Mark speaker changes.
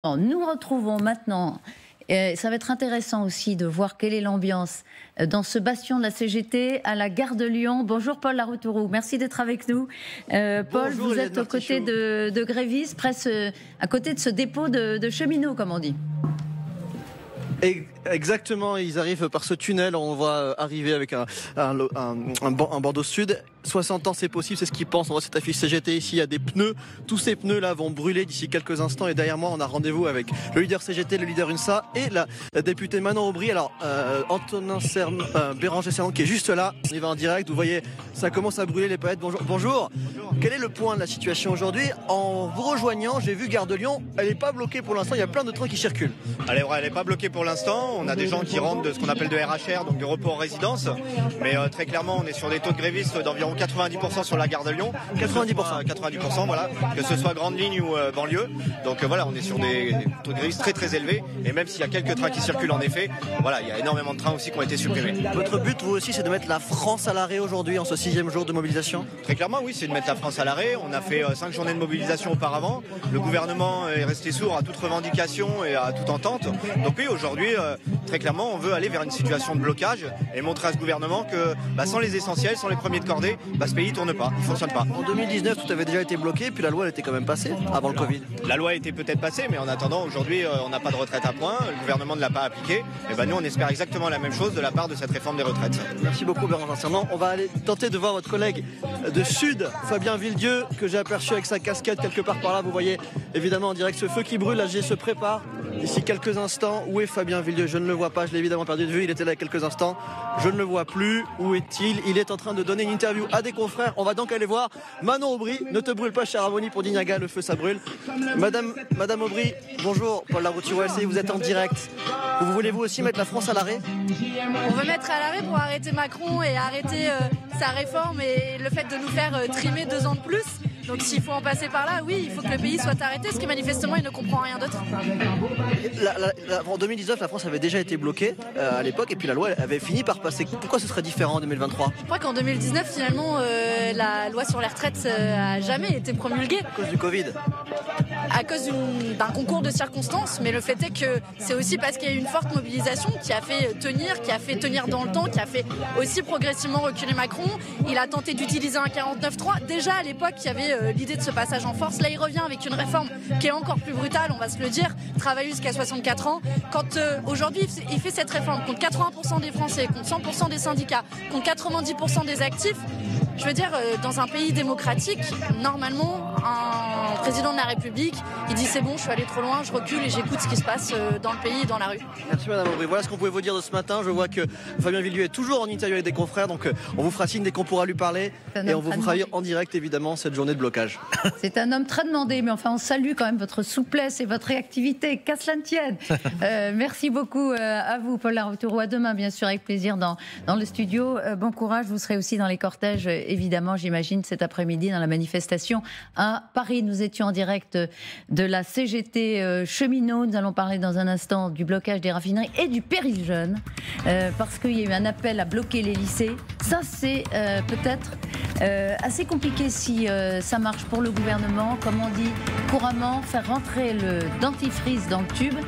Speaker 1: Nous retrouvons maintenant, ça va être intéressant aussi de voir quelle est l'ambiance dans ce bastion de la CGT à la gare de Lyon. Bonjour Paul Laroutourou, merci d'être avec nous. Paul,
Speaker 2: Bonjour,
Speaker 1: vous êtes aux côtés de grévistes, presque à côté de ce dépôt de cheminots, comme on dit.
Speaker 2: Exactement, ils arrivent par ce tunnel, on voit arriver avec un bandeau sud. 60 ans c'est possible, c'est ce qu'ils pensent. On voit cette affiche CGT ici, il y a des pneus. Tous ces pneus là vont brûler d'ici quelques instants. Et derrière moi on a rendez-vous avec le leader CGT, le leader UNSA et la députée Manon Aubry. Alors Béranger Serment qui est juste là, on y va en direct. Vous voyez, ça commence à brûler les paillettes. Bonjour. Quel est le point de la situation aujourd'hui? En vous rejoignant, j'ai vu Gare de Lyon, elle n'est pas bloquée pour l'instant, il y a plein de trains qui circulent.
Speaker 3: Elle n'est pas bloquée pour l'instant, on a des gens qui rentrent de ce qu'on appelle de RHR, donc de repos en résidence, mais très clairement on est sur des taux de grévistes d'environ 90% sur la Gare de Lyon. 90%, voilà, que ce soit grande ligne ou banlieue, donc voilà, on est sur des taux de grévistes très très élevés, et même s'il y a quelques trains qui circulent en effet, voilà, il y a énormément de trains aussi qui ont été supprimés.
Speaker 2: Votre but vous aussi c'est de mettre la France à l'arrêt aujourd'hui en ce 6e jour de mobilisation?
Speaker 3: Très clairement oui, c'est de mettre la France à l'arrêt. On a fait 5 journées de mobilisation auparavant, le gouvernement est resté sourd à toute revendication et à toute entente, donc oui aujourd'hui très clairement on veut aller vers une situation de blocage et montrer à ce gouvernement que sans les essentiels, sans les premiers de cordée, ce pays ne tourne pas, il ne fonctionne pas.
Speaker 2: En 2019 tout avait déjà été bloqué, puis la loi elle était quand même passée avant le Covid.
Speaker 3: La loi était peut-être passée, mais en attendant aujourd'hui on n'a pas de retraite à point, le gouvernement ne l'a pas appliquée, et nous on espère exactement la même chose de la part de cette réforme des retraites.
Speaker 2: Merci beaucoup Béranger Serment. On va aller tenter de voir votre collègue de Sud, Fabien Villedieu, que j'ai aperçu avec sa casquette quelque part par là. Vous voyez évidemment en direct ce feu qui brûle, la G se prépare. D'ici quelques instants, où est Fabien Villedieu? Je ne le vois pas, je l'ai évidemment perdu de vue, il était là il y a quelques instants. Je ne le vois plus, où est-il? Il est en train de donner une interview à des confrères. On va donc aller voir Manon Aubry. Ne te brûle pas cher Ramoni pour Dignaga, le feu ça brûle. Madame Aubry, bonjour, Paul Laroutourou, vous êtes en direct. Vous voulez vous aussi mettre la France à l'arrêt?
Speaker 4: On veut mettre à l'arrêt pour arrêter Macron et arrêter sa réforme et le fait de nous faire trimer 2 ans de plus. Donc s'il faut en passer par là, oui, il faut que le pays soit arrêté, ce qui manifestement il ne comprend rien d'autre.
Speaker 2: En 2019, la France avait déjà été bloquée à l'époque et puis la loi avait fini par passer. Pourquoi ce serait différent en 2023?
Speaker 4: Je crois qu'en 2019, finalement, la loi sur les retraites a jamais été promulguée.
Speaker 2: À cause du Covid?
Speaker 4: À cause d'un concours de circonstances, mais le fait est que c'est aussi parce qu'il y a eu une forte mobilisation qui a fait tenir dans le temps, qui a fait aussi progressivement reculer Macron. Il a tenté d'utiliser un 49.3. Déjà à l'époque, il y avait l'idée de ce passage en force. Là, il revient avec une réforme qui est encore plus brutale, on va se le dire, travailler jusqu'à 64 ans. Quand aujourd'hui, il fait cette réforme contre 80% des Français, contre 100% des syndicats, contre 90% des actifs, je veux dire, dans un pays démocratique, normalement, un président de la République, il dit c'est bon, je suis allé trop loin, je recule et j'écoute ce qui se passe dans le pays et dans la rue.
Speaker 2: Merci Madame Aubry. Voilà ce qu'on pouvait vous dire de ce matin. Je vois que Fabien Villedieu est toujours en interview avec des confrères, donc on vous fera signe dès qu'on pourra lui parler et on vous fera en direct évidemment cette journée de blocage.
Speaker 1: C'est un homme très demandé, mais enfin on salue quand même votre souplesse et votre réactivité, qu'à cela ne tienne. Merci beaucoup à vous Paul Laroutourou. À demain bien sûr avec plaisir dans le studio. Bon courage, vous serez aussi dans les cortèges évidemment j'imagine cet après-midi dans la manifestation à Paris. Nous étions en direct de la CGT cheminot. Nous allons parler dans un instant du blocage des raffineries et du péril jeune parce qu'il y a eu un appel à bloquer les lycées. Ça c'est peut-être assez compliqué si ça marche pour le gouvernement, comme on dit couramment, faire rentrer le dentifrice dans le tube.